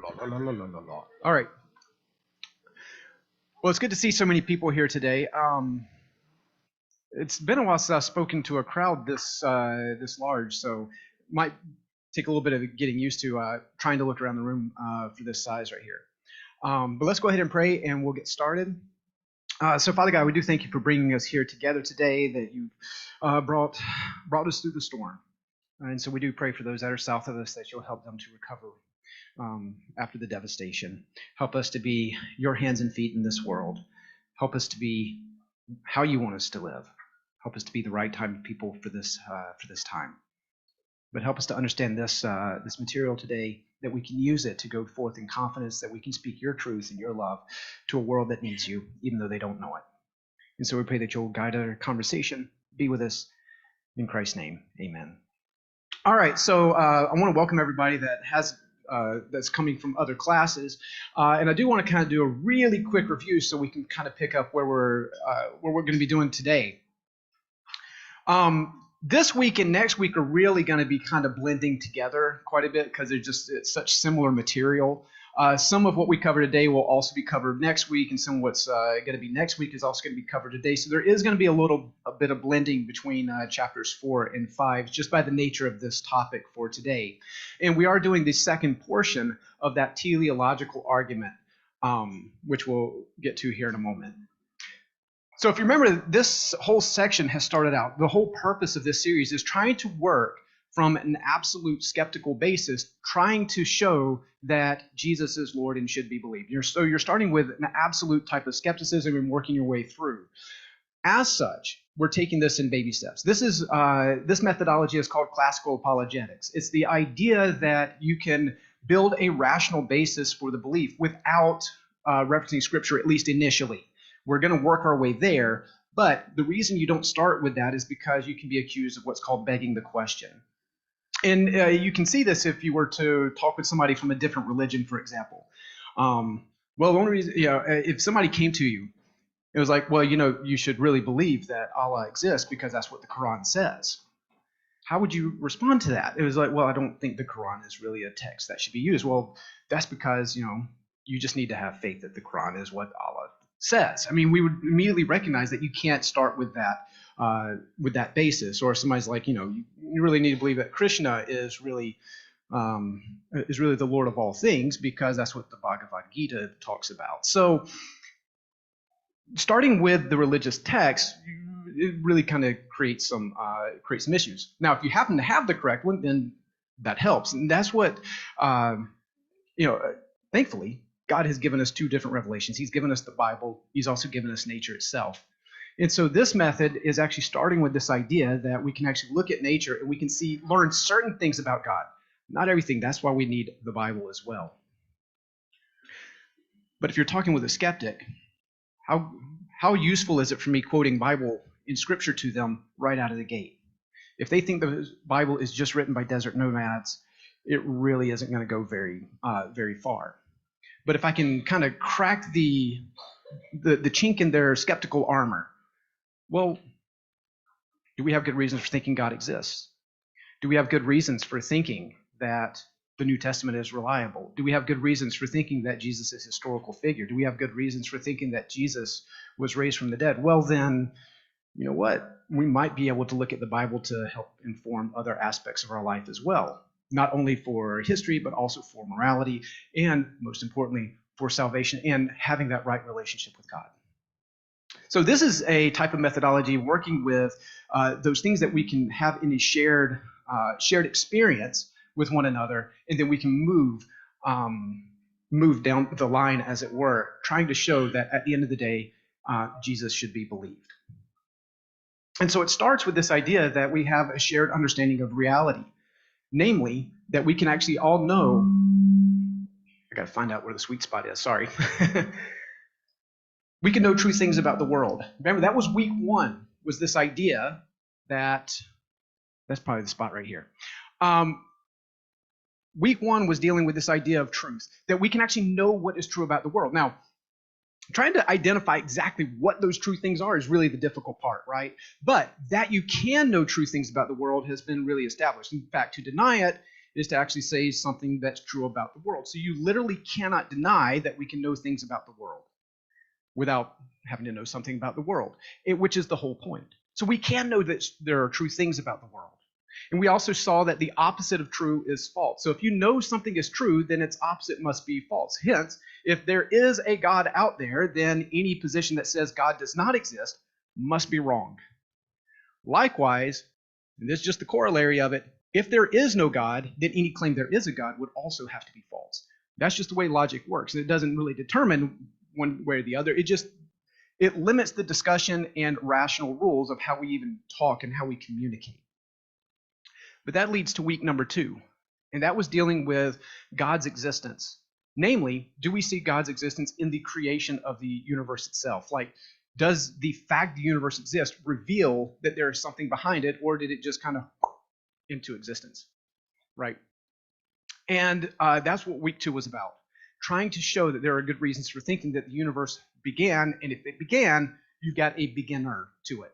La, la, la, la, la, la. All right. Well, it's good to see so many people here today. It's been a while since I've spoken to a crowd this large, so might take a little bit of getting used to trying to look around the room for this size right here. But let's go ahead and pray, and we'll get started. So, Father God, we do thank you for bringing us here together today, that you've brought us through the storm. And so we do pray for those that are south of us, that you'll help them to recover after the devastation. Help us to be your hands and feet in this world. Help us to be how you want us to live. Help us to be the right type of people for this time. But help us to understand this material today, that we can use it to go forth in confidence, that we can speak your truth and your love to a world that needs you, even though they don't know it. And so we pray that you'll guide our conversation, be with us. In Christ's name, amen. All right, so I want to welcome everybody that's coming from other classes, and I do want to kind of do a really quick review so we can kind of pick up where we're going to be doing today. This week and next week are really going to be kind of blending together quite a bit because it's such similar material. Some of what we cover today will also be covered next week, and some of what's going to be next week is also going to be covered today. So there is going to be a bit of blending between chapters 4 and 5, just by the nature of this topic for today. And we are doing the second portion of that teleological argument, which we'll get to here in a moment. So if you remember, this whole section has started out, the whole purpose of this series is trying to work from an absolute skeptical basis, trying to show that Jesus is Lord and should be believed. So you're starting with an absolute type of skepticism and working your way through. As such, we're taking this in baby steps. This methodology is called classical apologetics. It's the idea that you can build a rational basis for the belief without referencing Scripture, at least initially. We're going to work our way there, but the reason you don't start with that is because you can be accused of what's called begging the question. And you can see this if you were to talk with somebody from a different religion, for example. Well, the only reason, if somebody came to you, it was like, well, you should really believe that Allah exists because that's what the Quran says. How would you respond to that? It was like, well, I don't think the Quran is really a text that should be used. Well, that's because, you just need to have faith that the Quran is what Allah says. I mean, we would immediately recognize that you can't start with that basis. Or somebody's like, you really need to believe that Krishna is really the Lord of all things because that's what the Bhagavad Gita talks about. So starting with the religious text, it really kind of creates some issues. Now, if you happen to have the correct one, then that helps, and that's what thankfully, God has given us two different revelations. He's given us the Bible. He's also given us nature itself. And so this method is actually starting with this idea that we can actually look at nature and we can learn certain things about God. Not everything. That's why we need the Bible as well. But if you're talking with a skeptic, how useful is it for me quoting Bible in Scripture to them right out of the gate? If they think the Bible is just written by desert nomads, it really isn't going to go very far. But if I can kind of crack the chink in their skeptical armor, well, do we have good reasons for thinking God exists? Do we have good reasons for thinking that the New Testament is reliable? Do we have good reasons for thinking that Jesus is a historical figure? Do we have good reasons for thinking that Jesus was raised from the dead? Well, then, you know what? We might be able to look at the Bible to help inform other aspects of our life as well. Not only for history, but also for morality, and most importantly, for salvation and having that right relationship with God. So this is a type of methodology working with those things that we can have in a shared experience with one another, and then we can move down the line, as it were, trying to show that at the end of the day, Jesus should be believed. And so it starts with this idea that we have a shared understanding of reality. Namely, that we can actually all know, I got to find out where the sweet spot is, sorry. We can know true things about the world. Remember, that was week 1, was this idea that's probably the spot right here. Week 1 was dealing with this idea of truth, that we can actually know what is true about the world. Now, trying to identify exactly what those true things are is really the difficult part, right? But that you can know true things about the world has been really established. In fact, to deny it is to actually say something that's true about the world. So you literally cannot deny that we can know things about the world without having to know something about the world, which is the whole point. So we can know that there are true things about the world. And we also saw that the opposite of true is false. So if you know something is true, then its opposite must be false. Hence, if there is a God out there, then any position that says God does not exist must be wrong. Likewise, and this is just the corollary of it, if there is no God, then any claim there is a God would also have to be false. That's just the way logic works. And it doesn't really determine one way or the other. It limits the discussion and rational rules of how we even talk and how we communicate. But that leads to week number 2, and that was dealing with God's existence. Namely, do we see God's existence in the creation of the universe itself? Like, does the fact the universe exists reveal that there is something behind it, or did it just kind of into existence, right? And that's what week 2 was about, trying to show that there are good reasons for thinking that the universe began, and if it began, you've got a beginner to it.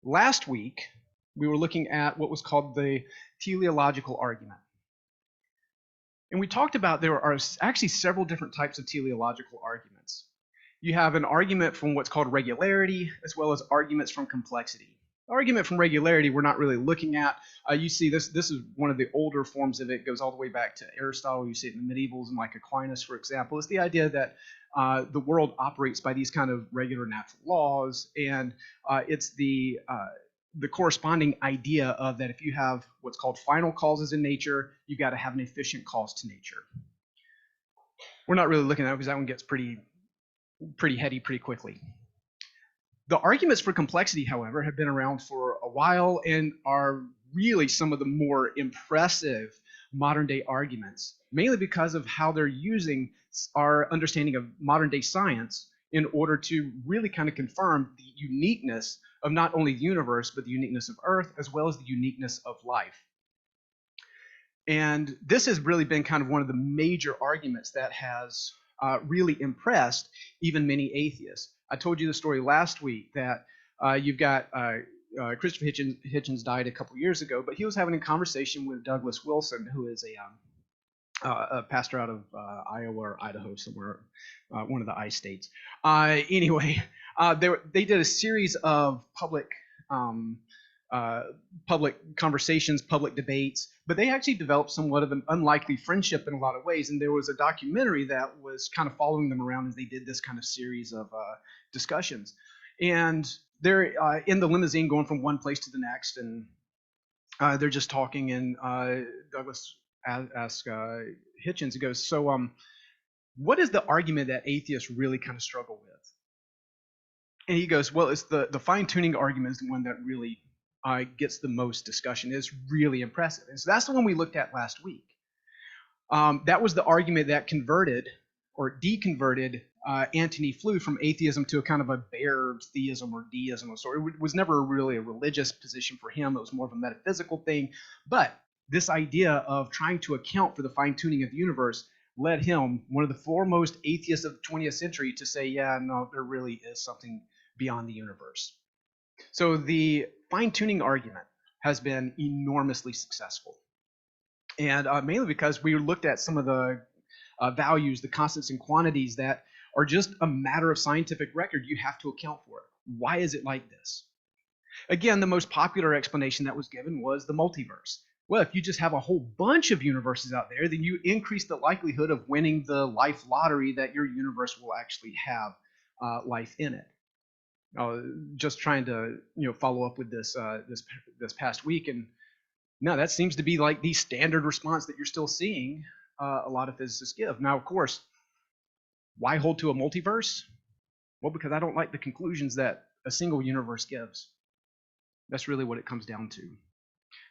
Last week, we were looking at what was called the teleological argument. And we talked about there are actually several different types of teleological arguments. You have an argument from what's called regularity, as well as arguments from complexity. Argument from regularity we're not really looking at. You see this is one of the older forms of it. It goes all the way back to Aristotle. You see it in the medievals and like Aquinas, for example. It's the idea that the world operates by these kind of regular natural laws, and it's the corresponding idea of that if you have what's called final causes in nature, you've got to have an efficient cause to nature. We're not really looking at that because that one gets pretty heady pretty quickly. The arguments for complexity, however, have been around for a while and are really some of the more impressive modern day arguments, mainly because of how they're using our understanding of modern day science in order to really kind of confirm the uniqueness of not only the universe, but the uniqueness of Earth, as well as the uniqueness of life. And this has really been kind of one of the major arguments that has really impressed even many atheists. I told you the story last week that you've got Christopher Hitchens died a couple years ago, but he was having a conversation with Douglas Wilson, who is a pastor out of Iowa or Idaho, somewhere, one of the I states. Anyway, they did a series of public conversations, public debates, but they actually developed somewhat of an unlikely friendship in a lot of ways. And there was a documentary that was kind of following them around as they did this kind of series of discussions. And they're in the limousine going from one place to the next, and they're just talking. And Douglas asks Hitchens, he goes, so what is the argument that atheists really kind of struggle with? And he goes, well, it's the fine-tuning argument is the one that really gets the most discussion. It's really impressive. And so that's the one we looked at last week. That was the argument that converted or deconverted Antony Flew from atheism to a kind of a bare theism or deism of sort. It was never really a religious position for him. It was more of a metaphysical thing. But this idea of trying to account for the fine-tuning of the universe led him, one of the foremost atheists of the 20th century, to say, yeah, no, there really is something beyond the universe. So the fine-tuning argument has been enormously successful. And mainly because we looked at some of the values, the constants and quantities that are just a matter of scientific record. You have to account for it. Why is it like this? Again, the most popular explanation that was given was the multiverse. Well, if you just have a whole bunch of universes out there, then you increase the likelihood of winning the life lottery that your universe will actually have life in it. Just trying to follow up with this this past week, and no, that seems to be like the standard response that you're still seeing a lot of physicists give. Now, of course, why hold to a multiverse? Well, because I don't like the conclusions that a single universe gives. That's really what it comes down to.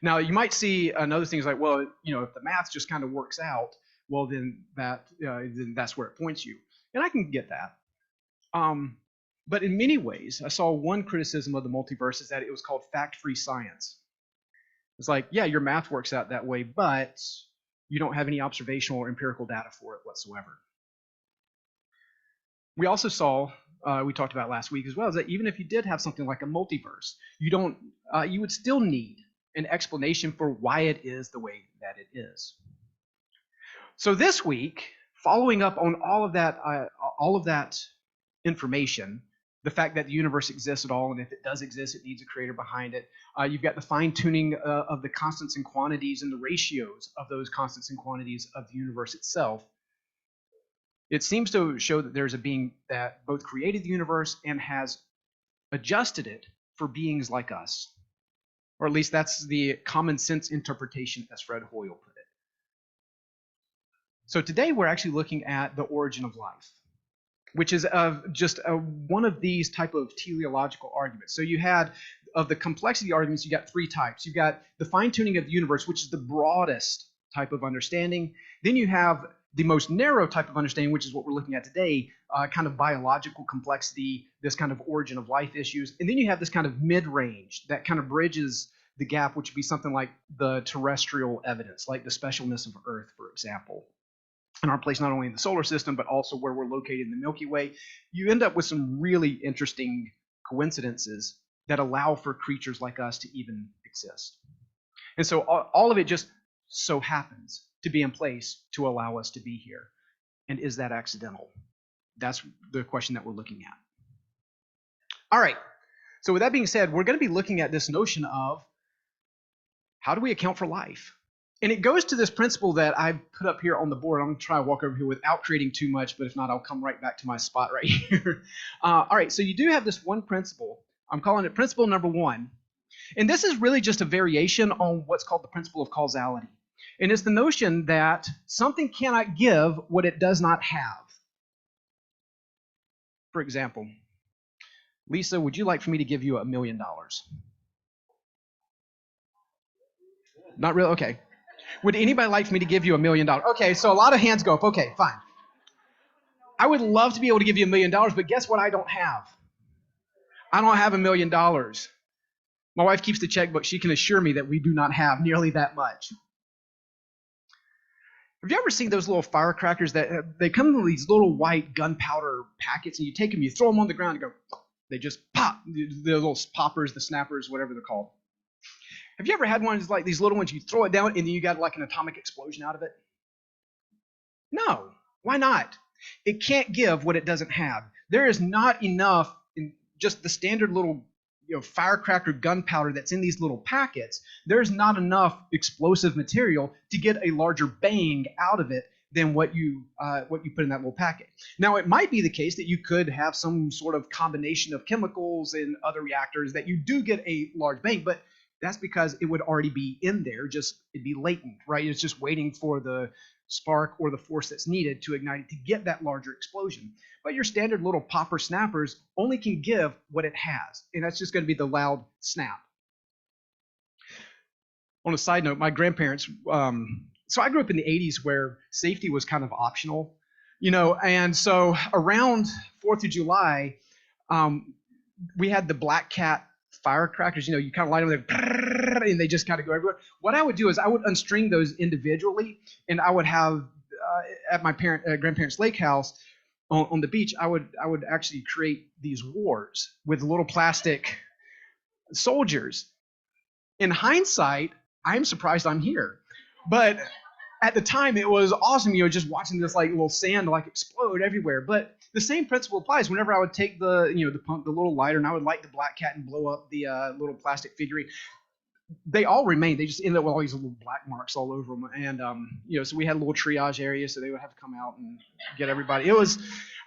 Now, you might see another thing is like, well, if the math just kind of works out, well, then that's where it points you, and I can get that. But in many ways, I saw one criticism of the multiverse is that it was called fact-free science. It's like, yeah, your math works out that way, but you don't have any observational or empirical data for it whatsoever. We also saw, we talked about last week as well, is that even if you did have something like a multiverse, you would still need an explanation for why it is the way that it is. So this week, following up on all of that information, the fact that the universe exists at all, and if it does exist, it needs a creator behind it. You've got the fine-tuning of the constants and quantities and the ratios of those constants and quantities of the universe itself. It seems to show that there's a being that both created the universe and has adjusted it for beings like us. Or at least that's the common sense interpretation, as Fred Hoyle put it. So today we're actually looking at the origin of life, which is just one of these type of teleological arguments. So you had, of the complexity arguments, you got three types. You've got the fine-tuning of the universe, which is the broadest type of understanding. Then you have the most narrow type of understanding, which is what we're looking at today, kind of biological complexity, this kind of origin of life issues. And then you have this kind of mid-range that kind of bridges the gap, which would be something like the terrestrial evidence, like the specialness of Earth, for example. And our place not only in the solar system, but also where we're located in the Milky Way. You end up with some really interesting coincidences that allow for creatures like us to even exist. And so all of it just so happens to be in place to allow us to be here. And is that accidental? That's the question that we're looking at. All right. So with that being said, we're going to be looking at this notion of how do we account for life? And it goes to this principle that I put up here on the board. I'm going to try to walk over here without creating too much, but if not, I'll come right back to my spot right here. All right, so you do have this one principle. I'm calling it principle number one. And this is really just a variation on what's called the principle of causality. And it's the notion that something cannot give what it does not have. For example, Lisa, would you like for me to give you $1 million? Not really? Okay. Would anybody like for me to give you $1 million? Okay, so a lot of hands go up. Okay, fine. I would love to be able to give you $1 million, but guess what I don't have? I don't have $1 million. My wife keeps the checkbook. She can assure me that we do not have nearly that much. Have you ever seen those little firecrackers that they come in these little white gunpowder packets, and you take them, you throw them on the ground, and go, they just pop. The little poppers, the snappers, whatever they're called. Have you ever had ones like these little ones, you throw it down and then you got like an atomic explosion out of it? No. Why not? It can't give what it doesn't have. There is not enough in just the standard little firecracker gunpowder that's in these little packets. There's not enough explosive material to get a larger bang out of it than what you put in that little packet. Now, it might be the case that you could have some sort of combination of chemicals in other reactors that you do get a large bang, but that's because it would already be in there, it'd be latent, right? It's just waiting for the spark or the force that's needed to ignite it to get that larger explosion. But your standard little popper snappers only can give what it has, and that's just going to be the loud snap. On a side note, my grandparents, so I grew up in the 80s where safety was kind of optional, and so around 4th of July, we had the Black Cat firecrackers, you kind of light them there, and they just kind of go everywhere. What I would do is I would unstring those individually, and I would have at my grandparents' lake house on the beach, I would actually create these wars with little plastic soldiers. In hindsight, I'm surprised I'm here, but at the time it was awesome, just watching this like little sand like explode everywhere. But the same principle applies. Whenever I would take the little lighter and I would light the Black Cat and blow up the little plastic figurine, they all remained. They just ended up with all these little black marks all over them. And so we had a little triage area, so they would have to come out and get everybody. I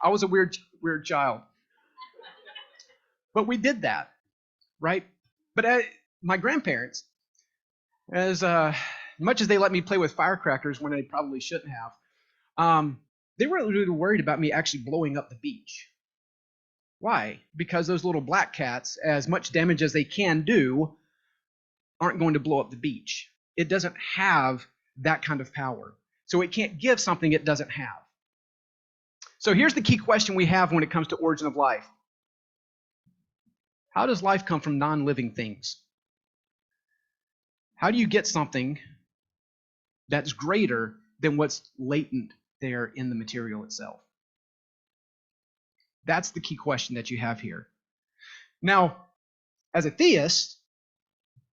was a weird child, but we did that, right? But my grandparents, as much as they let me play with firecrackers when they probably shouldn't have, they weren't really worried about me actually blowing up the beach. Why? Because those little black cats, as much damage as they can do, aren't going to blow up the beach. It doesn't have that kind of power. So it can't give something it doesn't have. So here's the key question we have when it comes to origin of life. How does life come from non-living things? How do you get something that's greater than what's latent there in the material itself? That's the key question that you have here. Now, as a theist,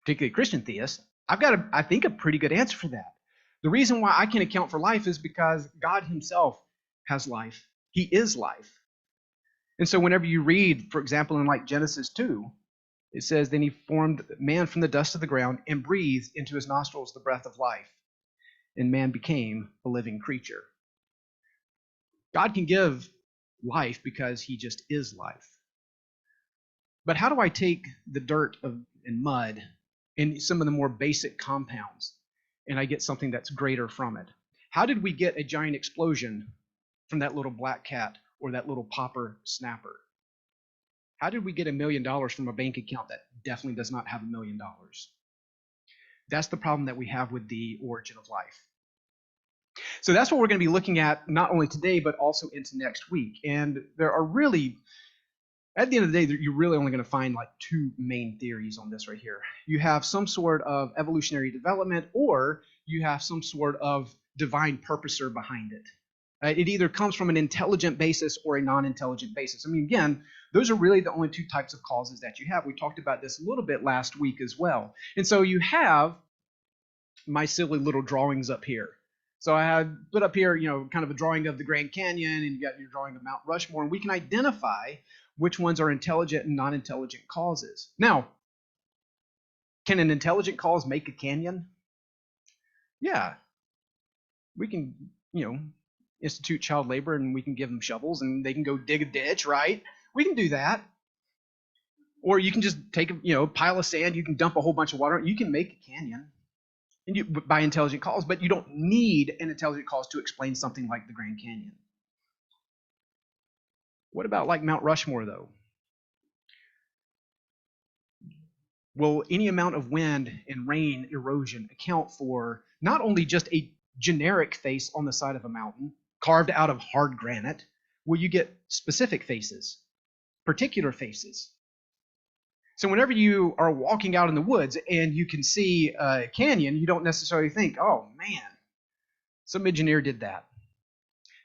particularly Christian theists, I've got, I think, a pretty good answer for that. The reason why I can account for life is because God himself has life. He is life. And so whenever you read, for example, in like Genesis 2, it says, then he formed man from the dust of the ground and breathed into his nostrils the breath of life, and man became a living creature. God can give life because he just is life. But how do I take the dirt and mud and some of the more basic compounds and I get something that's greater from it? How did we get a giant explosion from that little black cat or that little popper snapper? How did we get $1 million from a bank account that definitely does not have $1 million? That's the problem that we have with the origin of life. So that's what we're going to be looking at not only today, but also into next week. And there are really, at the end of the day, you're really only going to find like two main theories on this right here. You have some sort of evolutionary development, or you have some sort of divine purposer behind it. It either comes from an intelligent basis or a non-intelligent basis. I mean, again, those are really the only two types of causes that you have. We talked about this a little bit last week as well. And so you have my silly little drawings up here. So I had put up here, kind of a drawing of the Grand Canyon, and you got your drawing of Mount Rushmore, and we can identify which ones are intelligent and non-intelligent causes. Now, can an intelligent cause make a canyon? Yeah. We can, institute child labor, and we can give them shovels, and they can go dig a ditch, right? We can do that. Or you can just take a pile of sand, you can dump a whole bunch of water, you can make a canyon. And by intelligent cause, but you don't need an intelligent cause to explain something like the Grand Canyon. What about like Mount Rushmore, though? Will any amount of wind and rain erosion account for not only just a generic face on the side of a mountain, carved out of hard granite? Will you get specific faces, particular faces? So whenever you are walking out in the woods and you can see a canyon, you don't necessarily think, oh man, some engineer did that.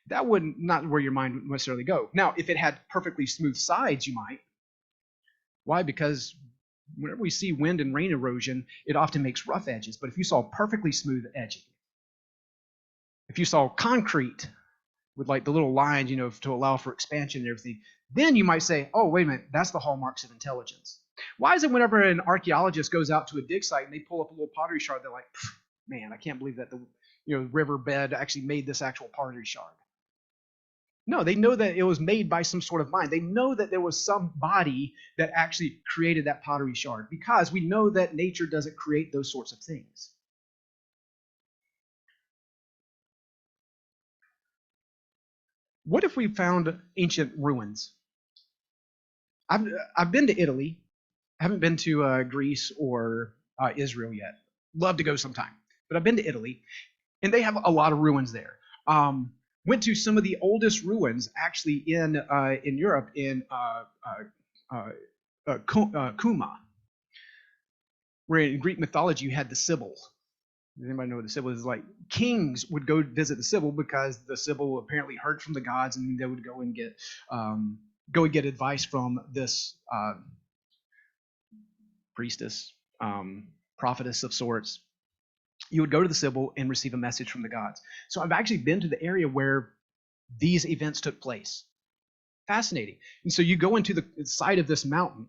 That would not where your mind would necessarily go. Now, if it had perfectly smooth sides, you might. Why? Because whenever we see wind and rain erosion, it often makes rough edges. But if you saw perfectly smooth edging, if you saw concrete with like the little lines, to allow for expansion and everything, then you might say, oh, wait a minute, that's the hallmarks of intelligence. Why is it whenever an archaeologist goes out to a dig site and they pull up a little pottery shard, they're like, man, I can't believe that the riverbed actually made this actual pottery shard? No, they know that it was made by some sort of mind. They know that there was some body that actually created that pottery shard, because we know that nature doesn't create those sorts of things. What if we found ancient ruins? I've been to Italy. I haven't been to Greece or Israel yet. Love to go sometime. But I've been to Italy, and they have a lot of ruins there. Went to some of the oldest ruins actually in Europe, in Kuma, where in Greek mythology you had the Sibyl. Does anybody know what the Sibyl is? Like, kings would go visit the Sibyl because the Sibyl apparently heard from the gods, and they would go and get advice from this priestess, prophetess of sorts. You would go to the Sibyl and receive a message from the gods. So I've actually been to the area where these events took place. Fascinating. And so you go into the side of this mountain,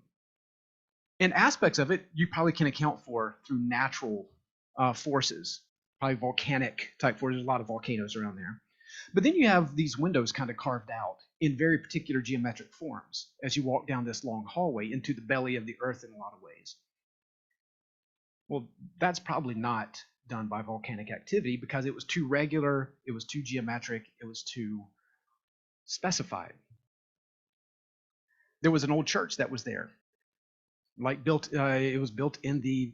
and aspects of it you probably can account for through natural forces, probably volcanic type forces. There's a lot of volcanoes around there. But then you have these windows kind of carved out in very particular geometric forms as you walk down this long hallway into the belly of the earth in a lot of ways. Well, that's probably not done by volcanic activity, because it was too regular, it was too geometric, it was too specified. There was an old church that was there, it was built in the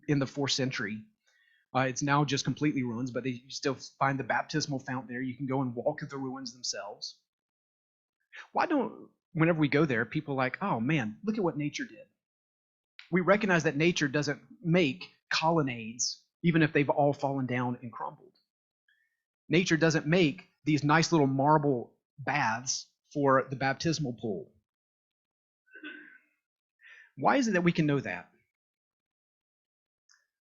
in the 4th century. It's now just completely ruins, but you still find the baptismal fount there. You can go and walk at the ruins themselves. Why don't, whenever we go there, people are like, oh man, look at what nature did. We recognize that nature doesn't make colonnades, even if they've all fallen down and crumbled. Nature doesn't make these nice little marble baths for the baptismal pool. Why is it that we can know that?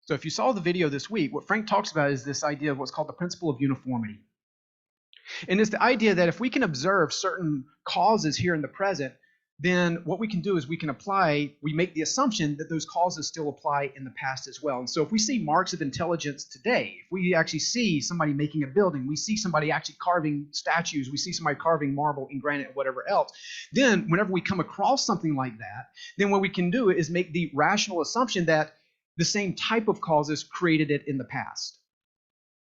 So if you saw the video this week, what Frank talks about is this idea of what's called the principle of uniformity. And it's the idea that if we can observe certain causes here in the present, then what we can do is we make the assumption that those causes still apply in the past as well. And so if we see marks of intelligence today, if we actually see somebody making a building, we see somebody actually carving statues, we see somebody carving marble and granite, whatever else, then whenever we come across something like that, then what we can do is make the rational assumption that the same type of causes created it in the past.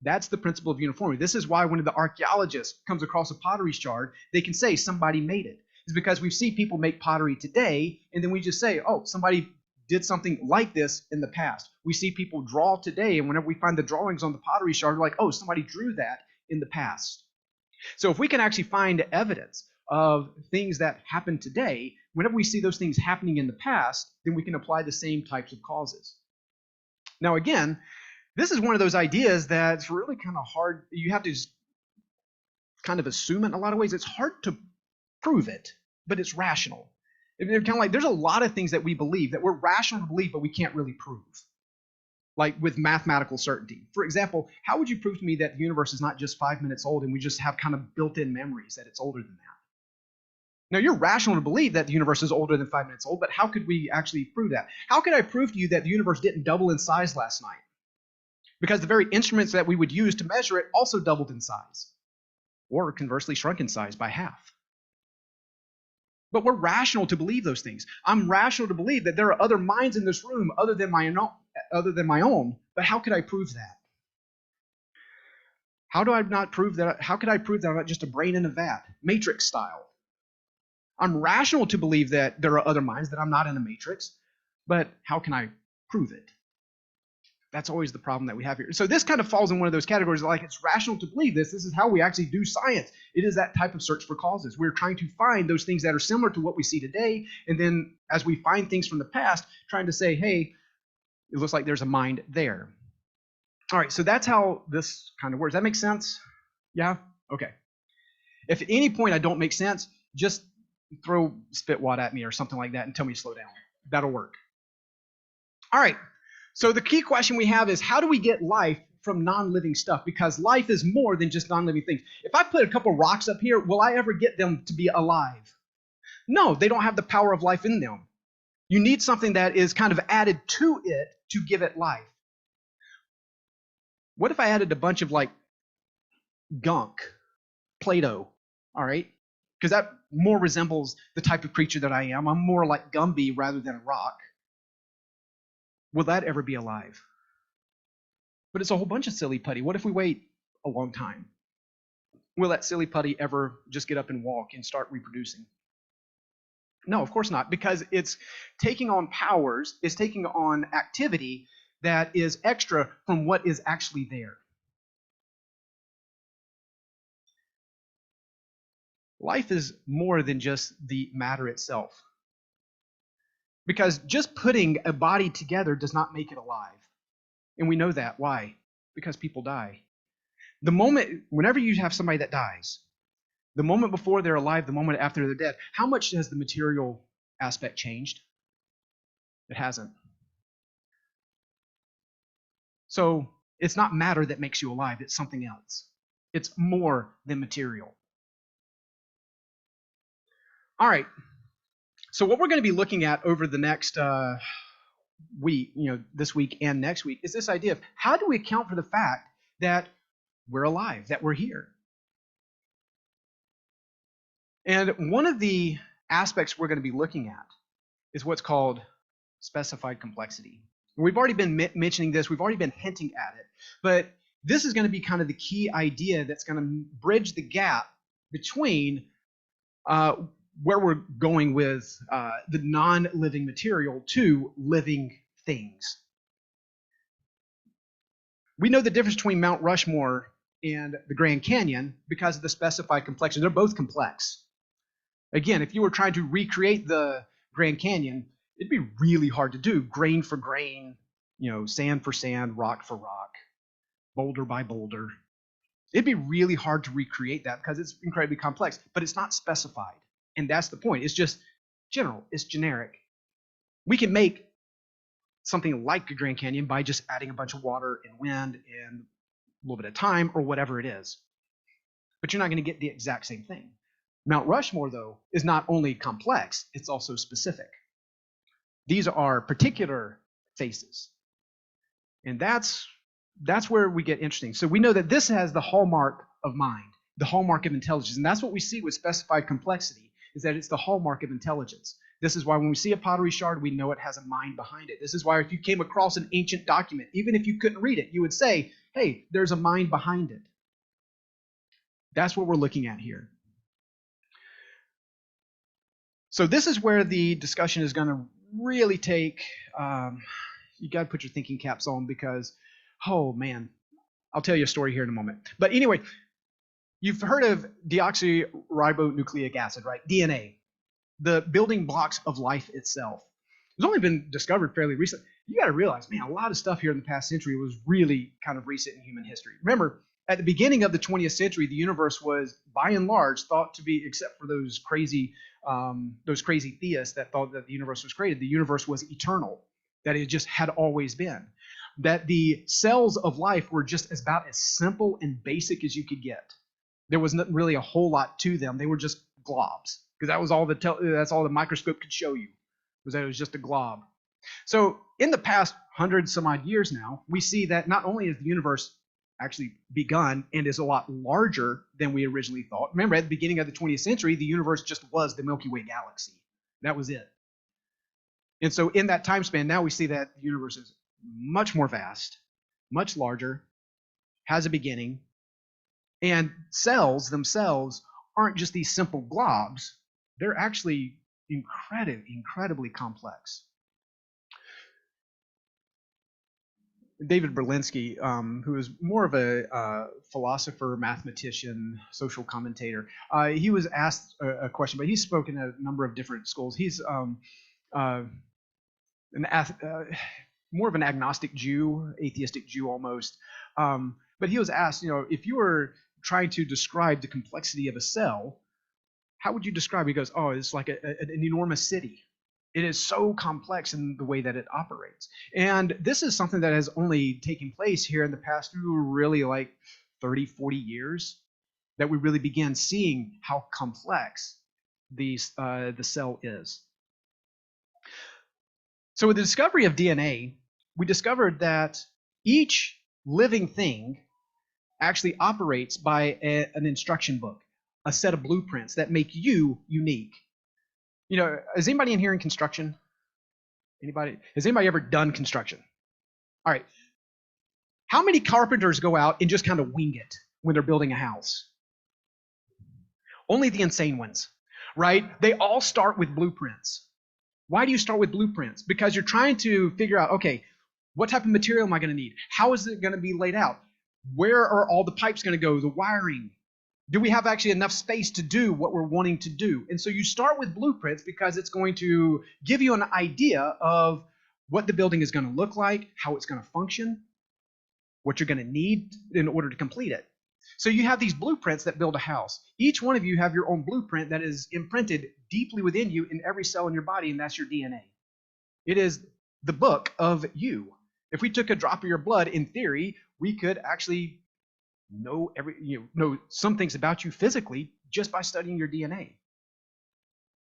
That's the principle of uniformity. This is why when the archaeologist comes across a pottery shard, they can say somebody made it. It's because we see people make pottery today, and then we just say, oh, somebody did something like this in the past. We see people draw today, and whenever we find the drawings on the pottery shard, we're like, oh, somebody drew that in the past. So if we can actually find evidence of things that happen today, whenever we see those things happening in the past, then we can apply the same types of causes. Now, again, this is one of those ideas that's really kind of hard. You have to just kind of assume it in a lot of ways. It's hard to prove it, but it's rational. They're kind of like, there's a lot of things that we believe that we're rational to believe, but we can't really prove, like with mathematical certainty. For example, how would you prove to me that the universe is not just 5 minutes old and we just have kind of built-in memories that it's older than that? Now, you're rational to believe that the universe is older than 5 minutes old, but how could we actually prove that? How could I prove to you that the universe didn't double in size last night? Because the very instruments that we would use to measure it also doubled in size, or conversely shrunk in size by half. But we're rational to believe those things. I'm rational to believe that there are other minds in this room other than my own, but how could I prove that? How do I not prove that? How could I prove that I'm not just a brain in a vat, Matrix style? I'm rational to believe that there are other minds, that I'm not in a matrix, but how can I prove it? That's always the problem that we have here. So this kind of falls in one of those categories, like it's rational to believe this. This is how we actually do science. It is that type of search for causes. We're trying to find those things that are similar to what we see today, and then as we find things from the past, trying to say, hey, it looks like there's a mind there. All right, so that's how this kind of works. That makes sense? Yeah? Okay. If at any point I don't make sense, just throw spitwad at me or something like that and tell me to slow down. That'll work. All right. So the key question we have is, how do we get life from non-living stuff? Because life is more than just non-living things. If I put a couple rocks up here, will I ever get them to be alive? No, they don't have the power of life in them. You need something that is kind of added to it to give it life. What if I added a bunch of like gunk, Play-Doh, all right? Because that more resembles the type of creature that I am. I'm more like Gumby rather than a rock. Will that ever be alive? But it's a whole bunch of silly putty. What if we wait a long time? Will that silly putty ever just get up and walk and start reproducing? No, of course not, because it's taking on powers, it's taking on activity that is extra from what is actually there. Life is more than just the matter itself. Because just putting a body together does not make it alive. And we know that. Why? Because people die. Whenever you have somebody that dies, the moment before they're alive, the moment after they're dead, how much has the material aspect changed? It hasn't. So it's not matter that makes you alive, it's something else. It's more than material. All right. So what we're going to be looking at over the next week, this week and next week, is this idea of how do we account for the fact that we're alive, that we're here? And one of the aspects we're going to be looking at is what's called specified complexity. We've already been mentioning this, we've already been hinting at it, but this is going to be kind of the key idea that's going to bridge the gap between where we're going with the non-living material to living things. We know the difference between Mount Rushmore and the Grand Canyon because of the specified complexity. They're both complex. Again, if you were trying to recreate the Grand Canyon, it'd be really hard to do, grain for grain, sand for sand, rock for rock, boulder by boulder. It'd be really hard to recreate that because it's incredibly complex, but it's not specified. And that's the point. It's just general. It's generic. We can make something like a Grand Canyon by just adding a bunch of water and wind and a little bit of time or whatever it is. But you're not going to get the exact same thing. Mount Rushmore, though, is not only complex, it's also specific. These are particular faces. And that's where we get interesting. So we know that this has the hallmark of mind, the hallmark of intelligence. And that's what we see with specified complexity, is that it's the hallmark of intelligence. This is why when we see a pottery shard, we know it has a mind behind it. This is why if you came across an ancient document, even if you couldn't read it, you would say, hey, there's a mind behind it. That's what we're looking at here. So this is where the discussion is going to really take, you got to put your thinking caps on because, oh man, I'll tell you a story here in a moment. But anyway, you've heard of deoxyribonucleic acid, right? DNA, the building blocks of life itself. It's only been discovered fairly recently. You got to realize, man, a lot of stuff here in the past century was really kind of recent in human history. Remember, at the beginning of the 20th century, the universe was, by and large, thought to be, except for those crazy theists that thought that the universe was created, the universe was eternal, that it just had always been. That the cells of life were just about as simple and basic as you could get. There was not really a whole lot to them. They were just globs, because that was all that's all the microscope could show you, was that it was just a glob. So in the past 100 some odd years now, we see that not only is the universe actually begun and is a lot larger than we originally thought. Remember, at the beginning of the 20th century, the universe just was the Milky Way galaxy. That was it. And so in that time span, now we see that the universe is much more vast, much larger, has a beginning, and cells themselves aren't just these simple globs. They're actually incredibly complex. David Berlinski, who is more of a philosopher, mathematician, social commentator, he was asked a question, but he's spoken at a number of different schools. He's more of an agnostic Jew, atheistic Jew almost. But he was asked, if you were trying to describe the complexity of a cell, how would you describe it? He goes, oh, it's like an enormous city. It is so complex in the way that it operates. And this is something that has only taken place here in the past really like 30, 40 years, that we really began seeing how complex the cell is. So with the discovery of DNA, we discovered that each living thing actually operates by an instruction book, a set of blueprints that make you unique. Is anybody in here in construction? Anybody? Has anybody ever done construction? All right. How many carpenters go out and just kind of wing it when they're building a house? Only the insane ones, right? They all start with blueprints. Why do you start with blueprints? Because you're trying to figure out, okay, what type of material am I going to need? How is it going to be laid out? Where are all the pipes going to go? The wiring? Do we have actually enough space to do what we're wanting to do? And so you start with blueprints because it's going to give you an idea of what the building is going to look like, how it's going to function, what you're going to need in order to complete it. So you have these blueprints that build a house. Each one of you have your own blueprint that is imprinted deeply within you in every cell in your body, and that's your DNA. It is the book of you. If we took a drop of your blood, in theory, we could actually know some things about you physically just by studying your DNA.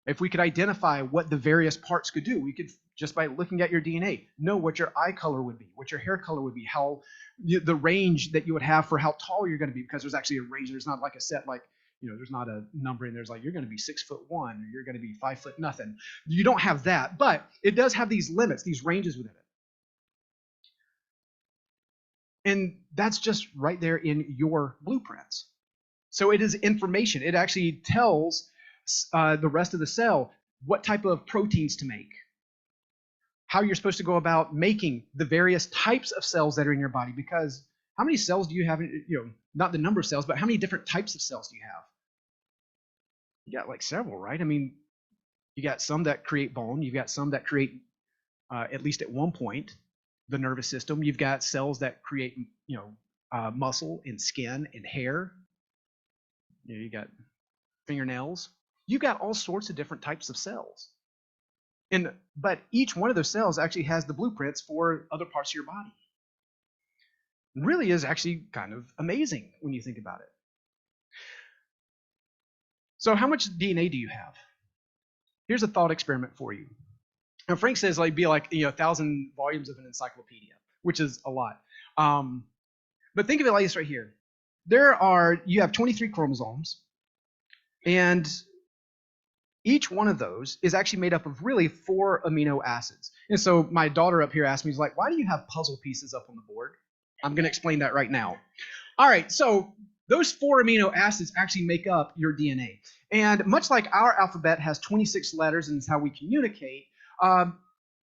If we could identify what the various parts could do, we could, just by looking at your DNA, know what your eye color would be, what your hair color would be, how the range that you would have for how tall you're going to be, because there's actually a range. There's not like a set, like, there's not a number in there's like, you're going to be 6'1", or you're going to be 5 foot nothing. You don't have that, but it does have these limits, these ranges within it. And that's just right there in your blueprints. So it is information. It actually tells the rest of the cell what type of proteins to make, how you're supposed to go about making the various types of cells that are in your body. Because how many cells do you have? Not the number of cells, but how many different types of cells do you have? You got like several, right? I mean, you got some that create bone. You've got some that create, at least at one point, the nervous system. You've got cells that create, muscle and skin and hair. You got fingernails. You've got all sorts of different types of cells. But each one of those cells actually has the blueprints for other parts of your body. It really is actually kind of amazing when you think about it. So how much DNA do you have? Here's a thought experiment for you. Now Frank says like be like 1,000 volumes of an encyclopedia, which is a lot. But think of it like this right here. You have 23 chromosomes, and each one of those is actually made up of really 4 amino acids. And so my daughter up here asked me, she's like, why do you have puzzle pieces up on the board? I'm going to explain that right now. All right, so those 4 amino acids actually make up your DNA. And much like our alphabet has 26 letters and is how we communicate,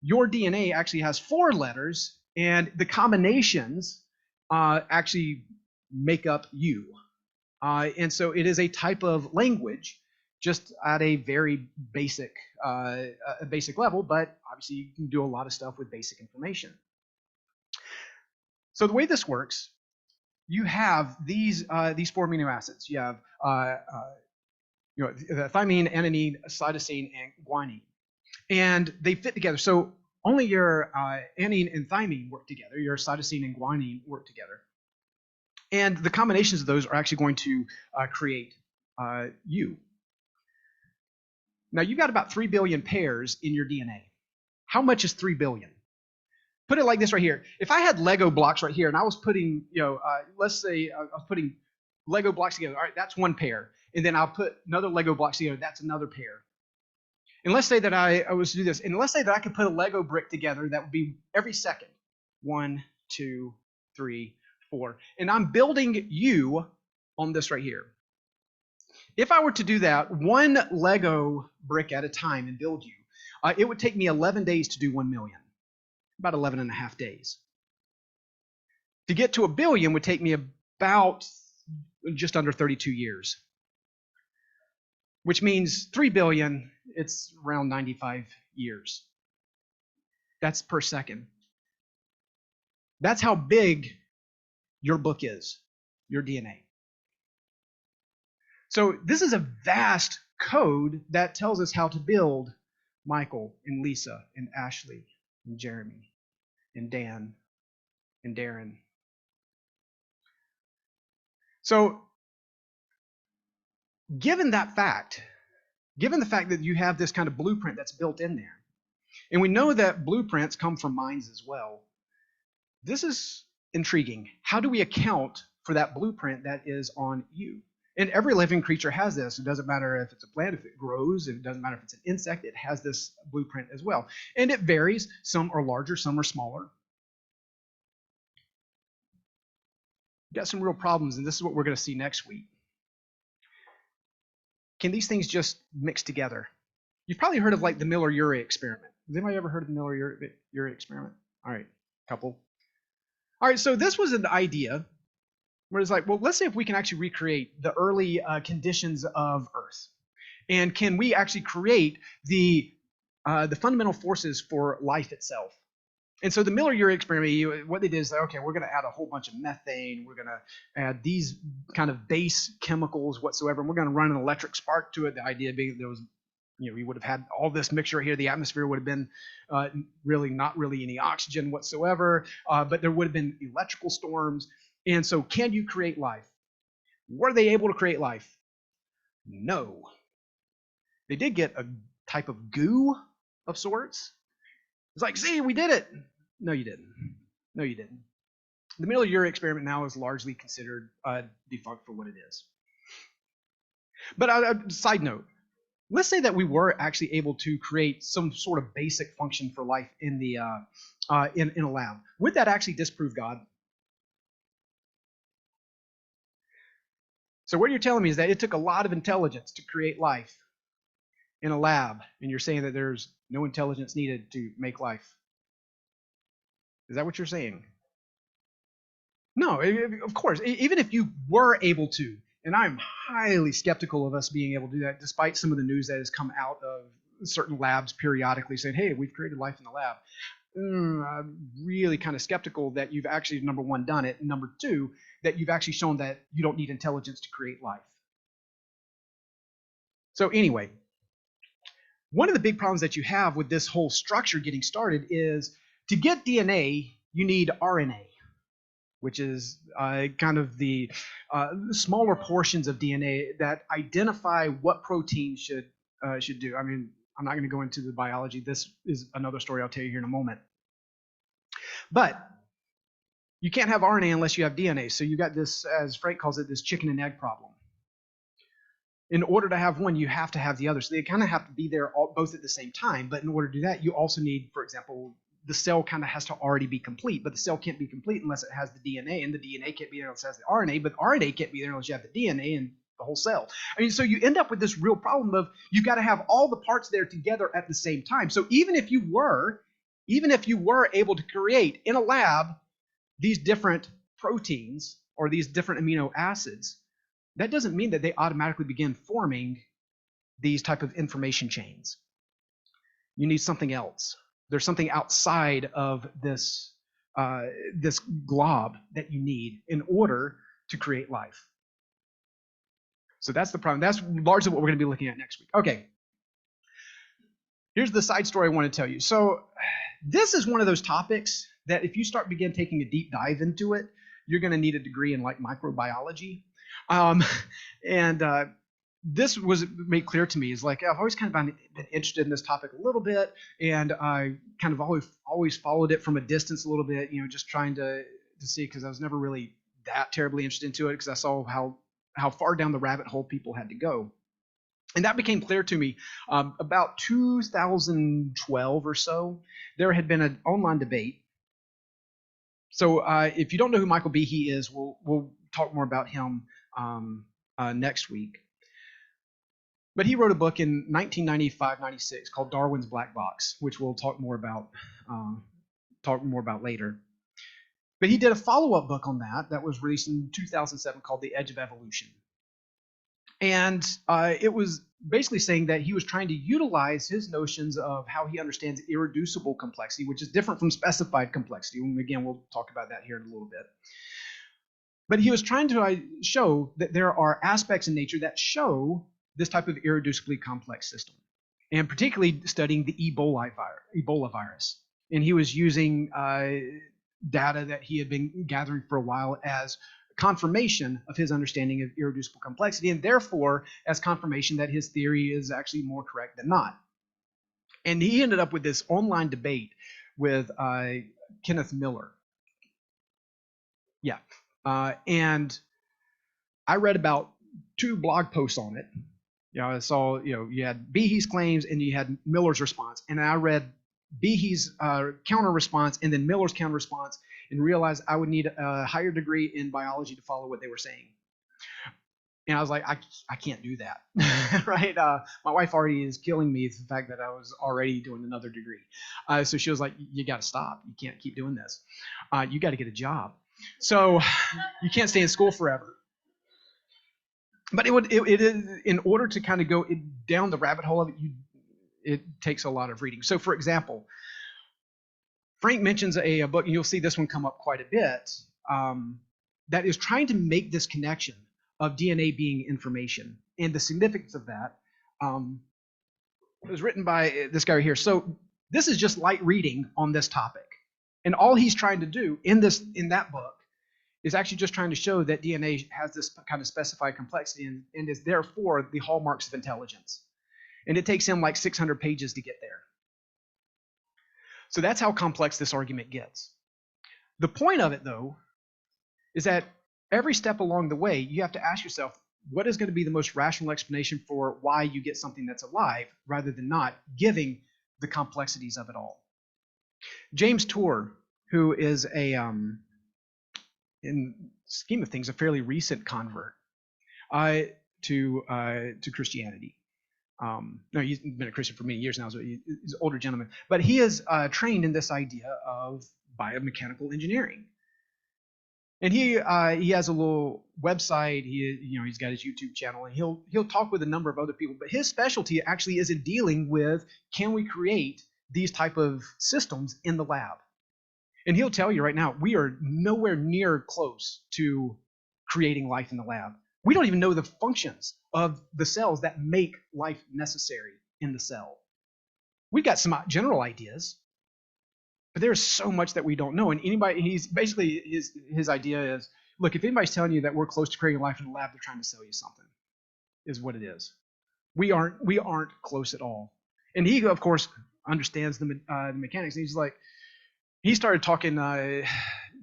your DNA actually has 4 letters, and the combinations actually make up you. And so it is a type of language, just at a very basic level, but obviously you can do a lot of stuff with basic information. So the way this works, you have these 4 amino acids. You have the thymine, adenine, cytosine, and guanine, and they fit together. So only your adenine and thymine work together. Your cytosine and guanine work together, and the combinations of those are actually going to create you. Now, you've got about 3 billion pairs in your DNA. How much is 3 billion? Put it like this right here. If I had Lego blocks right here and I was putting, let's say I was putting Lego blocks together. All right, that's 1 pair. And then I'll put another Lego blocks together. That's another pair. And let's say that I was to do this. And let's say that I could put a Lego brick together that would be every second. 1, 2, 3, 4. And I'm building you on this right here. If I were to do that 1 Lego brick at a time and build you, it would take me 11 days to do 1 million, about 11 and a half days. To get to 1 billion would take me about just under 32 years, which means 3 billion, it's around 95 years. That's per second. That's how big your book is, your DNA. So this is a vast code that tells us how to build Michael and Lisa and Ashley and Jeremy and Dan and Darren. So given the fact that you have this kind of blueprint that's built in there, and we know that blueprints come from minds as well, this is intriguing. How do we account for that blueprint that is on you? And every living creature has this. It doesn't matter if it's a plant, if it grows, it doesn't matter if it's an insect, it has this blueprint as well. And it varies. Some are larger, some are smaller. We've got some real problems, and this is what we're going to see next week. Can these things just mix together? You've probably heard of like the Miller-Urey experiment. Has anybody ever heard of the Miller-Urey experiment? All right, couple. All right, so this was an idea where it's like, well, let's say if we can actually recreate the early conditions of Earth, and can we actually create the fundamental forces for life itself? And so the Miller-Urey experiment, what they did is, okay, we're going to add a whole bunch of methane, we're going to add these kind of base chemicals whatsoever, and we're going to run an electric spark to it. The idea being that there was, we would have had all this mixture here. The atmosphere would have been really not really any oxygen whatsoever, but there would have been electrical storms. And so can you create life? Were they able to create life? No. They did get a type of goo of sorts. It's like, see, we did it. No, you didn't. No, you didn't. The Miller-Urey experiment now is largely considered defunct for what it is. But a side note, let's say that we were actually able to create some sort of basic function for life in the in a lab. Would that actually disprove God? So what you're telling me is that it took a lot of intelligence to create life in a lab, and you're saying that there's no intelligence needed to make life. Is that what you're saying? No, of course. Even if you were able to, and I'm highly skeptical of us being able to do that, despite some of the news that has come out of certain labs periodically saying, hey, we've created life in the lab. I'm really kind of skeptical that you've actually, number one, done it, and number two, that you've actually shown that you don't need intelligence to create life. So anyway, one of the big problems that you have with this whole structure getting started is to get DNA, you need RNA, which is kind of the smaller portions of DNA that identify what proteins should do. I mean, I'm not going to go into the biology. This is another story I'll tell you here in a moment. But you can't have RNA unless you have DNA. So you got this, as Frank calls it, this chicken and egg problem. In order to have one, you have to have the other. So they kind of have to be there both at the same time. But in order to do that, you also need, for example, the cell kind of has to already be complete. But the cell can't be complete unless it has the DNA. And the DNA can't be there unless it has the RNA. But the RNA can't be there unless you have the DNA and the whole cell. I mean, so you end up with this real problem of you've got to have all the parts there together at the same time. So even if you were able to create in a lab these different proteins or these different amino acids, that doesn't mean that they automatically begin forming these type of information chains. You need something else. There's something outside of this glob that you need in order to create life. So that's the problem. That's largely what we're going to be looking at next week. Okay. Here's the side story I want to tell you. So this is one of those topics that if you begin taking a deep dive into it, you're going to need a degree in like microbiology. This was made clear to me is like I've always kind of been interested in this topic a little bit, and I kind of always followed it from a distance a little bit, just trying to see, because I was never really that terribly interested into it, because I saw how far down the rabbit hole people had to go. And that became clear to me about 2012 or so. There had been an online debate. So if you don't know who Michael Behe is, we'll talk more about him next week. But he wrote a book in 1995-96 called Darwin's Black Box, which we'll talk more about later. But he did a follow-up book on that was released in 2007 called The Edge of Evolution. And it was basically saying that he was trying to utilize his notions of how he understands irreducible complexity, which is different from specified complexity. And again, we'll talk about that here in a little bit. But he was trying to show that there are aspects in nature that show this type of irreducibly complex system, and particularly studying the Ebola virus. And he was using data that he had been gathering for a while as confirmation of his understanding of irreducible complexity, and therefore as confirmation that his theory is actually more correct than not. And he ended up with this online debate with Kenneth Miller. Yeah. And I read about 2 blog posts on it. I saw, you had Behe's claims and you had Miller's response. And I read Behe's counter response and then Miller's counter response, and realized I would need a higher degree in biology to follow what they were saying. And I was like, I can't do that, right? My wife already is killing me for the fact that I was already doing another degree. So she was like, you got to stop. You can't keep doing this. You got to get a job. So you can't stay in school forever. But it is, in order to kind of go down the rabbit hole of it, it takes a lot of reading. So for example, Frank mentions a book, and you'll see this one come up quite a bit, that is trying to make this connection of DNA being information. And the significance of that was written by this guy right here. So this is just light reading on this topic. And all he's trying to do in that book is actually just trying to show that DNA has this kind of specified complexity and is therefore the hallmarks of intelligence. And it takes him like 600 pages to get there. So that's how complex this argument gets. The point of it, though, is that every step along the way, you have to ask yourself, what is going to be the most rational explanation for why you get something that's alive, rather than not giving the complexities of it all. James Tour, who is in the scheme of things, a fairly recent convert to Christianity. No, he's been a Christian for many years now, so he's an older gentleman. But he is trained in this idea of biomechanical engineering. And he has a little website. He's got his YouTube channel, and he'll talk with a number of other people. But his specialty actually is in dealing with, can we create these type of systems in the lab? And he'll tell you right now, we are nowhere near close to creating life in the lab. We don't even know the functions of the cells that make life necessary in the cell. We've got some general ideas, but there's so much that we don't know. And he's basically, his idea is, look, if anybody's telling you that we're close to creating life in the lab, they're trying to sell you something, is what it is. We aren't close at all. And he, of course, understands the mechanics. And he's like, he started talking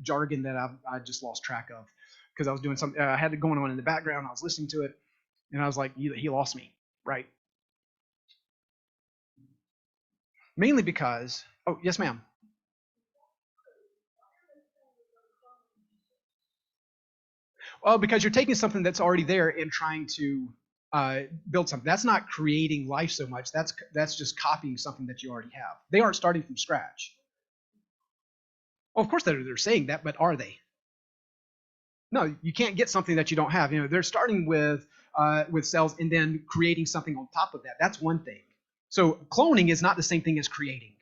jargon that I just lost track of because I was doing something. I had it going on in the background. I was listening to it, and I was like, he lost me, right? Mainly because, oh, yes, ma'am. Well, because you're taking something that's already there and trying to build something. That's not creating life so much. That's just copying something that you already have. They aren't starting from scratch. Well, of course they're saying that, but are they? No, you can't get something that you don't have. They're starting with cells and then creating something on top of that. That's one thing. So cloning is not the same thing as creating,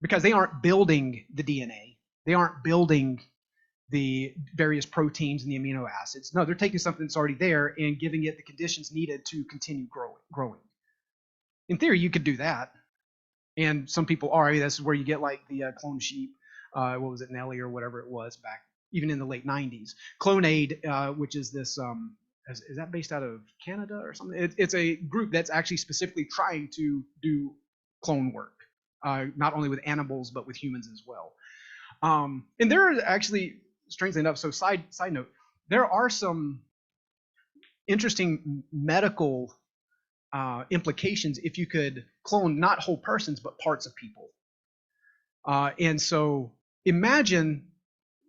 because they aren't building the DNA. They aren't building the various proteins and the amino acids. No, they're taking something that's already there and giving it the conditions needed to continue growing. In theory, you could do that. And some people are. That's where you get like the clone sheep. What was it, Nelly or whatever it was back, even in the late 90s. Clonaid, which is this, is that based out of Canada or something? It's a group that's actually specifically trying to do clone work, not only with animals, but with humans as well. And there are actually, strangely enough, so side note, there are some interesting medical implications if you could clone not whole persons, but parts of people. And so imagine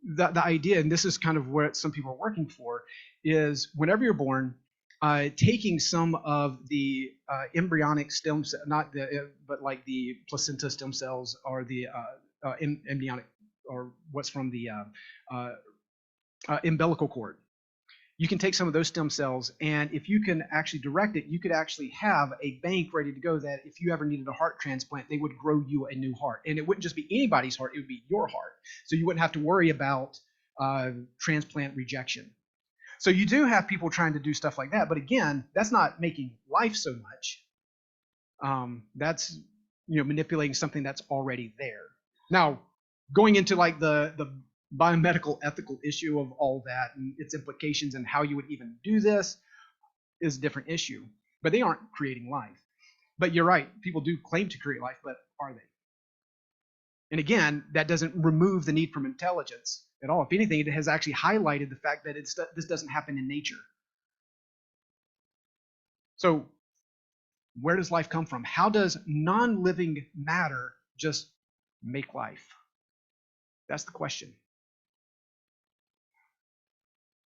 the idea, and this is kind of what some people are working for, is whenever you're born, taking some of the embryonic stem cells, but like the placenta stem cells or the embryonic, or what's from the umbilical cord. You can take some of those stem cells, and if you can actually direct it, you could actually have a bank ready to go that if you ever needed a heart transplant, they would grow you a new heart. And it wouldn't just be anybody's heart, it would be your heart. So you wouldn't have to worry about transplant rejection. So you do have people trying to do stuff like that, but again, that's not making life so much. That's manipulating something that's already there. Now, going into like the biomedical ethical issue of all that and its implications and how you would even do this is a different issue. But they aren't creating life. But you're right, people do claim to create life, but are they? And again, that doesn't remove the need for intelligence at all. If anything, it has actually highlighted the fact that this doesn't happen in nature. So where does life come from? How does non-living matter just make life? That's the question.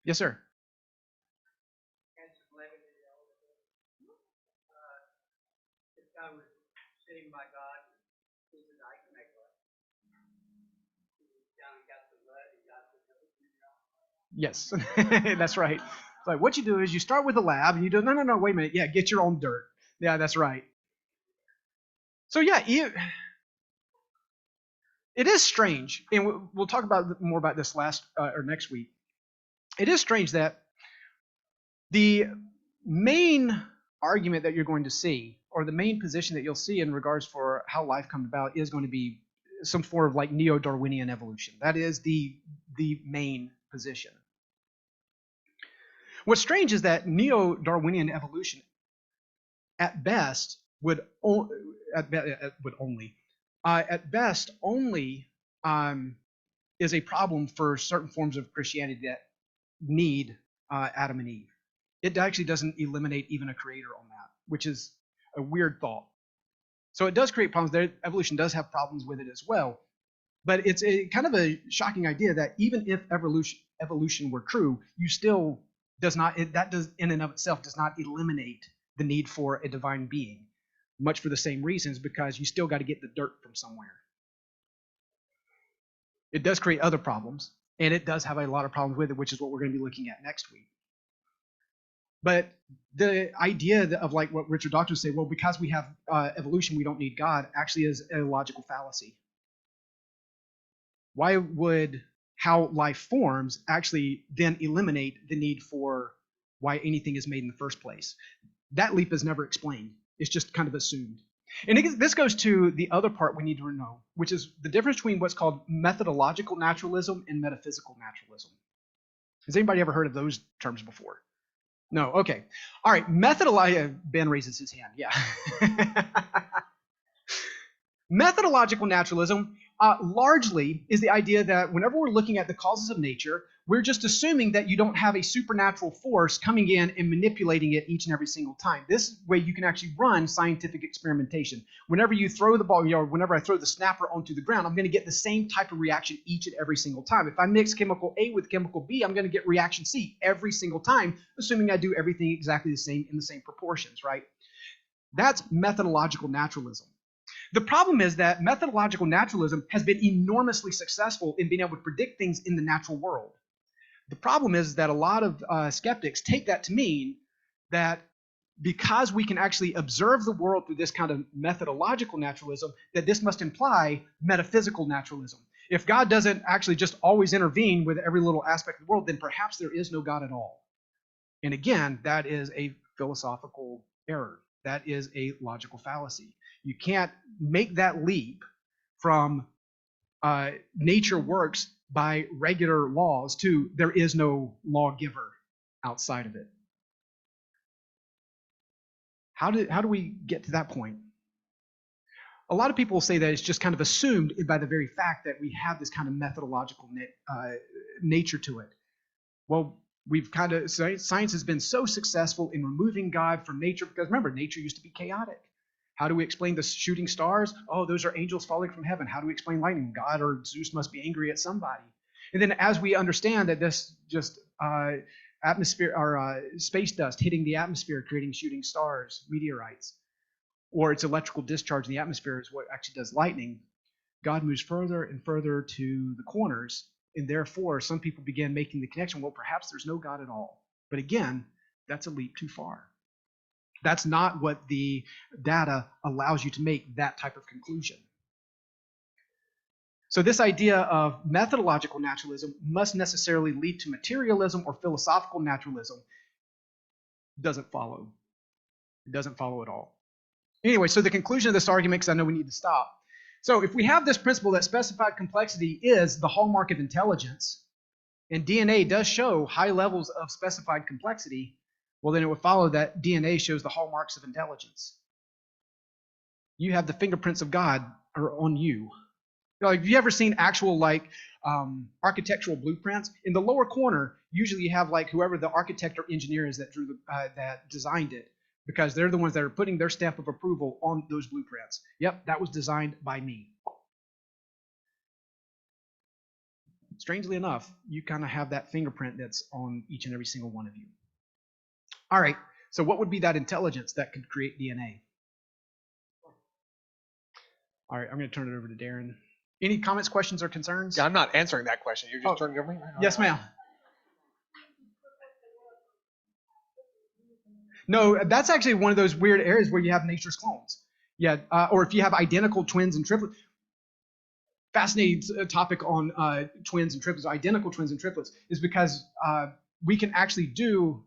Yes, sir. Yes, that's right. It's like what you do is you start with a lab and you do, no, wait a minute. Yeah, get your own dirt. Yeah, that's right. So yeah, it is strange, and we'll talk about more about this next week. It is strange that the main argument that you're going to see, or the main position that you'll see in regards for how life comes about, is going to be some form of like neo-Darwinian evolution. That is the main position. What's strange is that neo-Darwinian evolution, at best, would only is a problem for certain forms of Christianity that need Adam and Eve. It actually doesn't eliminate even a creator on that, which is a weird thought. So it does create problems. Evolution does have problems with it as well. But it's a kind of a shocking idea that even if evolution were true, you still does not, that does in and of itself does not eliminate the need for a divine being, much for the same reasons, because you still got to get the dirt from somewhere. It does create other problems, and it does have a lot of problems with it, which is what we're going to be looking at next week. But the idea of like what Richard Dawkins say, well, because we have evolution, we don't need God, actually is a logical fallacy. Why would how life forms actually then eliminate the need for why anything is made in the first place? That leap is never explained. It's just kind of assumed. And this goes to the other part we need to know, which is the difference between what's called methodological naturalism and metaphysical naturalism. Has anybody ever heard of those terms before? No? Okay. All right. Ben raises his hand. Yeah. Methodological naturalism largely is the idea that whenever we're looking at the causes of nature, we're just assuming that you don't have a supernatural force coming in and manipulating it each and every single time. This way you can actually run scientific experimentation. Whenever you throw the ball, whenever I throw the snapper onto the ground, I'm going to get the same type of reaction each and every single time. If I mix chemical A with chemical B, I'm going to get reaction C every single time, assuming I do everything exactly the same in the same proportions, right? That's methodological naturalism. The problem is that methodological naturalism has been enormously successful in being able to predict things in the natural world. The problem is that a lot of skeptics take that to mean that because we can actually observe the world through this kind of methodological naturalism, that this must imply metaphysical naturalism. If God doesn't actually just always intervene with every little aspect of the world, then perhaps there is no God at all. And again, that is a philosophical error. That is a logical fallacy. You can't make that leap from nature works by regular laws to there is no lawgiver outside of it. How do we get to that point? A lot of people say that it's just kind of assumed by the very fact that we have this kind of methodological nature to it. Well, science has been so successful in removing God from nature because remember, nature used to be chaotic. How do we explain the shooting stars? Oh, those are angels falling from heaven. How do we explain lightning? God or Zeus must be angry at somebody. And then as we understand that this just atmosphere or space dust hitting the atmosphere, creating shooting stars, meteorites, or it's electrical discharge in the atmosphere is what actually does lightning, God moves further and further to the corners, and therefore some people begin making the connection, well, perhaps there's no God at all. But again, that's a leap too far. That's not what the data allows you to make that type of conclusion. So this idea of methodological naturalism must necessarily lead to materialism or philosophical naturalism. Doesn't follow. It doesn't follow at all. Anyway, so the conclusion of this argument, because I know we need to stop. So if we have this principle that specified complexity is the hallmark of intelligence, and DNA does show high levels of specified complexity, well, then it would follow that DNA shows the hallmarks of intelligence. You have the fingerprints of God are on you. Have you ever seen actual architectural blueprints? In the lower corner, usually you have whoever the architect or engineer is that drew that designed it, because they're the ones that are putting their stamp of approval on those blueprints. Yep, that was designed by me. Strangely enough, you kind of have that fingerprint that's on each and every single one of you. All right, so what would be that intelligence that could create DNA? All right, I'm going to turn it over to Darren. Any comments, questions, or concerns? Yeah, I'm not answering that question. You're just turning it over to me? Yes, ma'am. No, that's actually one of those weird areas where you have nature's clones. Yeah, or if you have identical twins and triplets. Fascinating topic on twins and triplets, identical twins and triplets, is because we can actually do,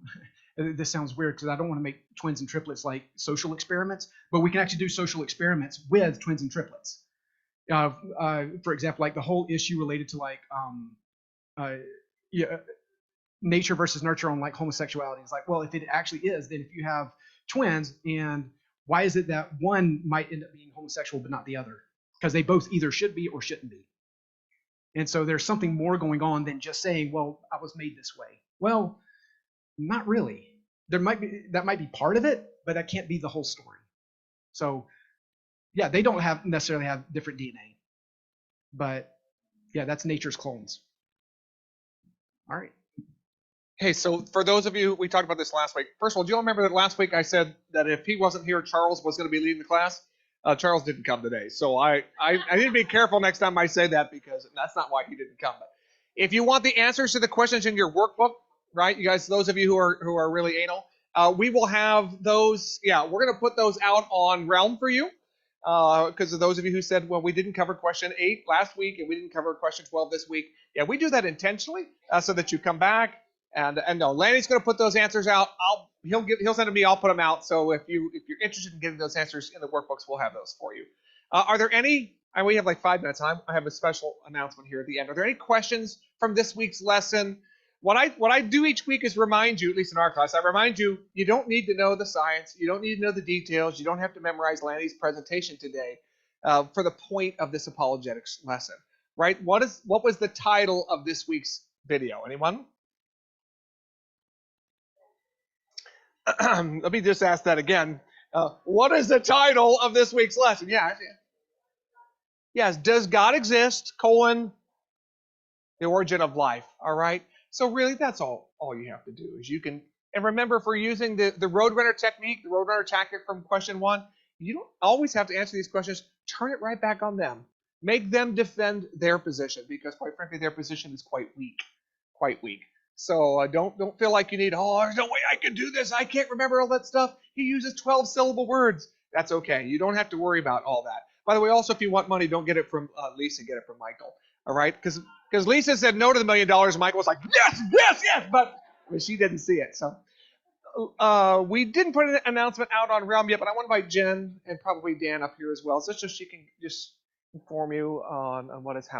this sounds weird because I don't want to make twins and triplets like social experiments, but we can actually do social experiments with twins and triplets. For example, the whole issue related to nature versus nurture on homosexuality. It's well, if it actually is, then if you have twins, and why is it that one might end up being homosexual but not the other? Because they both either should be or shouldn't be. And so there's something more going on than just saying, well, I was made this way. Well, not really. That might be part of it, but that can't be the whole story. So yeah, they don't necessarily have different DNA. But yeah, that's nature's clones. All right. Hey, so for those of you, we talked about this last week. First of all, do you all remember that last week I said that if he wasn't here, Charles was going to be leading the class? Charles didn't come today. So I need to be careful next time I say that, because that's not why he didn't come. But if you want the answers to the questions in your workbook, right, you guys, those of you who are really anal, we will have those. Yeah, we're going to put those out on Realm for you, because of those of you who said, well, we didn't cover question 8 last week and we didn't cover question 12 this week. Yeah, we do that intentionally so that you come back. And no, Lanny's going to put those answers out. he'll send them to me. I'll put them out. So if you're interested in getting those answers in the workbooks, we'll have those for you. Are there any? And we have like 5 minutes. I have a special announcement here at the end. Are there any questions from this week's lesson? What I do each week is remind you, at least in our class, I remind you, you don't need to know the science. You don't need to know the details. You don't have to memorize Lanny's presentation today for the point of this apologetics lesson, right? What was the title of this week's video? Anyone? Let me just ask that again. What is the title of this week's lesson? Yeah. Yes. Does God exist? The origin of life. All right. So really, that's all you have to do is you can. And remember, if we're using the Roadrunner technique, the Roadrunner tactic from question 1, you don't always have to answer these questions. Turn it right back on them. Make them defend their position because, quite frankly, their position is quite weak. Quite weak. So don't feel like you need, there's no way I can do this. I can't remember all that stuff. He uses 12-syllable words. That's okay. You don't have to worry about all that. By the way, also, if you want money, don't get it from Lisa. Get it from Michael. All right? Because Lisa said no to the $1 million. Michael was like, yes. But she didn't see it. So we didn't put an announcement out on Realm yet, but I want to invite Jen and probably Dan up here as well, so she can just inform you on what has happened.